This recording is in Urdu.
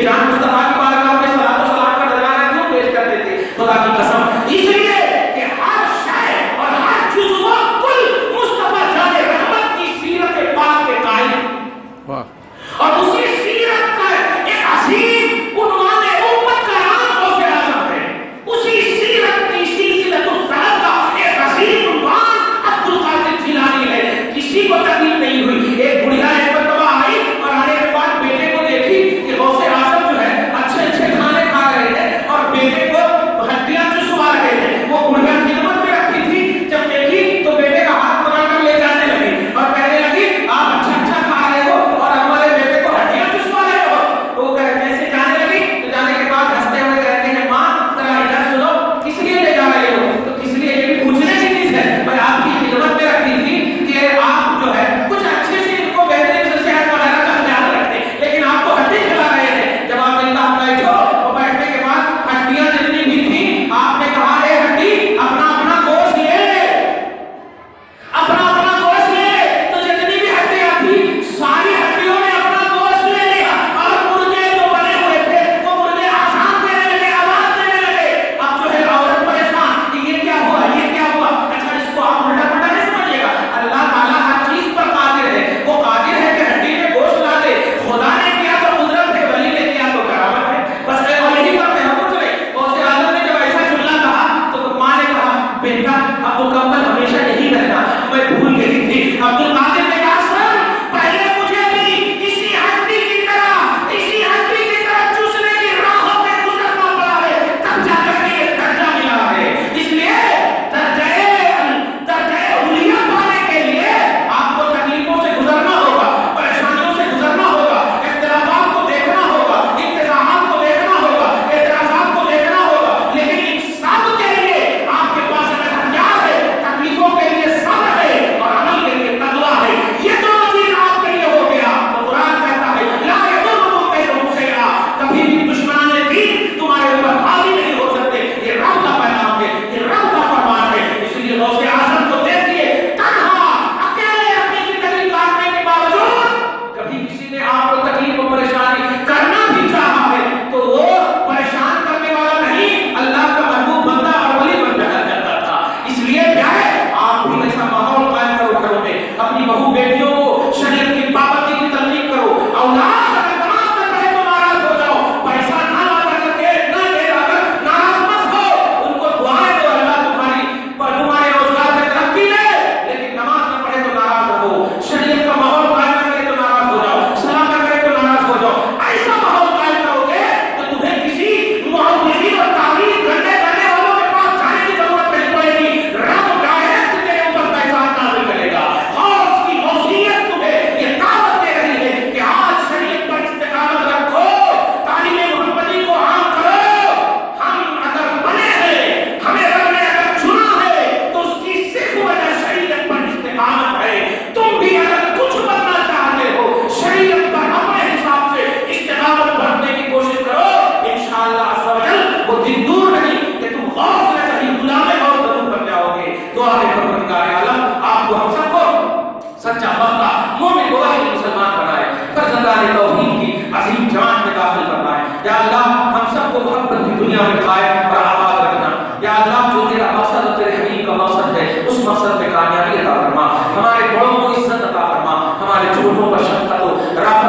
جان مصطفیٰ کی بارگاہ میں صلاۃ و سلام کا نذرانہ کیوں پیش کرتے تھے؟ خدا کی قسم اس لیے کہ ہر شے اور ہر جزو و کل مصطفیٰ جان رحمت کی سیرت پاک کے قائل، اور اسی سیرت کا ایک عظیم عنوان امت کا نام غوث اعظم ہے. اسی سیرت کی سلسلۃ الصحابہ کا ایک عظیم عنوان عبد القادر جیلانی ہے. کسی کو تکلیف نہیں ہوئی. ایک بڑھیا ایک مرتبہ آئی اور آنے کے بعد بیٹے کو دیکھی کہ غوث اعظم جو ہے اچھے اچھے کھانے کھا رہے ہیں اور بیٹے کو ہڈیاں چسوا رہے ہیں. وہ بڑھیا خدمت میں رکھی تھی. جب دیکھی تو بیٹے کا ہاتھ پکڑ کر لے جانے لگی اور کہنے لگی آپ اچھا اچھا کھا رہے ہو اور ہمارے بیٹے کو ہڈیاں چسوا رہے ہو. تو وہ کیسے جانے لگی؟ تو جانے کے بعد ہنستے ہوئے کہتے ہیں ماں ذرا ادھر سنو، کس لیے لے جا رہے ہو؟ تو کس لیے یہ بھی پوچھنے کی چیز ہے. میں آپ کی خدمت میں رکھی تھی کہ آپ جو ہے کچھ اچھے سے ان کو بہترین سے صحت وغیرہ کا خیال رکھتے، لیکن آپ کو ہڈی کھلا رہے تھے. جب آپ اللہ بیٹھو اور بیٹھنے کے بعد ہڈیاں جتنی بھی تھیں آپ نے کہا اے ہڈی اپنا اپنا گوشت لے، اپنا اپنا گوشت لے. تو جتنی بھی ہڈیاں تھیں ساری ہڈیوں نے اپنا گوشت لے لیا اور مردے جو بنے ہوئے تھے وہ مردے آسان دینے لگے، آواز دینے لگے. اب جو ہے عورت پریشان کہ یہ کیا ہوا، یہ کیا ہوا. اچھا اس کو آپ الٹا پلٹا نہیں سمجھیے گا. اللہ تعالیٰ ہر چیز پر قادر ہے. وہ قادر ہے کہ ہڈی میں گوشت لا دے. خدا نے کیا تو قدرت ہے، ولی نے کیا تو کرامت ہے. بس ولی پر محمود رہے. غوث اعظم نے جب ایسا جملہ کہا تو ماں نے کہا بیٹا اب مکمل ہمیشہ نہیں رہنا، میں بھول گئی تھی. عبد القادر نے کہا سر پہلے مجھے بھی اسی ہڈی کی طرح چوسنے کی راہوں پہ گزرنا پڑا ہے، تب جا کر کے یہ درجہ ملا ہے. اس لیے درجہ علیہ پانے کے لیے آپ کو تکلیفوں سے گزرنا ہوگا، پریشانیوں سے گزرنا ہوگا، اختلافات کو دیکھنا ہوگا، انتظامات کو دیکھنا ہوگا، اعتراضات کو دیکھنا ہوگا. لیکن ان سب کے لیے آپ کے پاس اگر ہتھیار ہے، تکلیفوں کے لیے صبر ہے اور عمل کے لیے تقویٰ ہے. یہ دونوں چیز آپ کے لیے ہو گیا تو قرآن کہتا ہے لا یضرکم کیدہم شیئا، کبھی بھی دشمنان دین تمہارے اوپر حاوی نہیں ہو سکتے. یہ رب کا پیغام ہے، یہ رب کا فرمان ہے. اس لیے غوث اعظم کو دیکھیے تنہا اکیلے اپنی زندگی کاٹنے کے باوجود کبھی کسی نے آپ کو تکلیف و پریشانی کرنا بھی چاہا ہے تو وہ پریشان کرنے والا نہیں، اللہ کا محبوب بندہ اور ولی بن جایا کرتا تھا. اس لیے کیا ہے آپ بھی ایسا ماحول قائم کرو گھروں میں. اپنی بہو بیٹیوں کو شریعت کی پابندی کی تلقین کرو. اولاد اگر نماز نہ پڑھے تو ناراض ہو جاؤ، پیسہ نہ لا کر کے نہ دے کر ناراض مت ہو. ان کو دعائیں دو اللہ تمہارے روزگار میں ترقی دے، لیکن نماز نہ پڑھے تو ناراض رہو. شریعت کا ماحول قائم نہ کرے تو ناراض ہو جاؤ، صلاح نہ کرے تو ناراض ہو جاؤ. ایسا ماحول قائم کرو گے تو تمہیں کسی معاوضین اور تعویذ کرنے والوں کے پاس جانے کی ضرورت نہیں پڑے گی. رب ڈائریکٹ تیرے اوپر فیضان نازل کرے گا. غوث کی غوثیت تمہیں یہ دعوت دے رہی ہے کہ آج شریعت پر استقامت رکھو، تعلیم محمدی کو عام کرو. ہم اگر بنے ہیں، ہمیں رب نے اگر چنا ہے تو اس کی صرف وجہ شریعت پر استقامت ہے. تم بھی اگر کچھ بننا چاہتے ہو شریعت پر اپنے حساب سے استقامت بھرنے کی کوشش کرو. انشاءاللہ عز و جل وہ دن دور نہیں کہ تم غوث میں کہیں غلام غوث ضرور بن جاؤ گے. دعا ہے پروردگار عالم آپ کو ہم سب کو سچا پکا مومن موحد مسلمان بنائے، فرزندان توحید کی عظیم جماعت میں داخل فرمائے. یا اللہ ہم سب کو محبت کی دنیا میں قائم اور آباد رکھنا. یا اللہ جو تیرا مقصد اور تیرے حبیب کا مقصد ہے اس مقصد میں کامیابی عطا فرما. ہمارے بڑوں کو عزت عطا فرما، ہمارے چھوٹوں پر شفقت و رحمت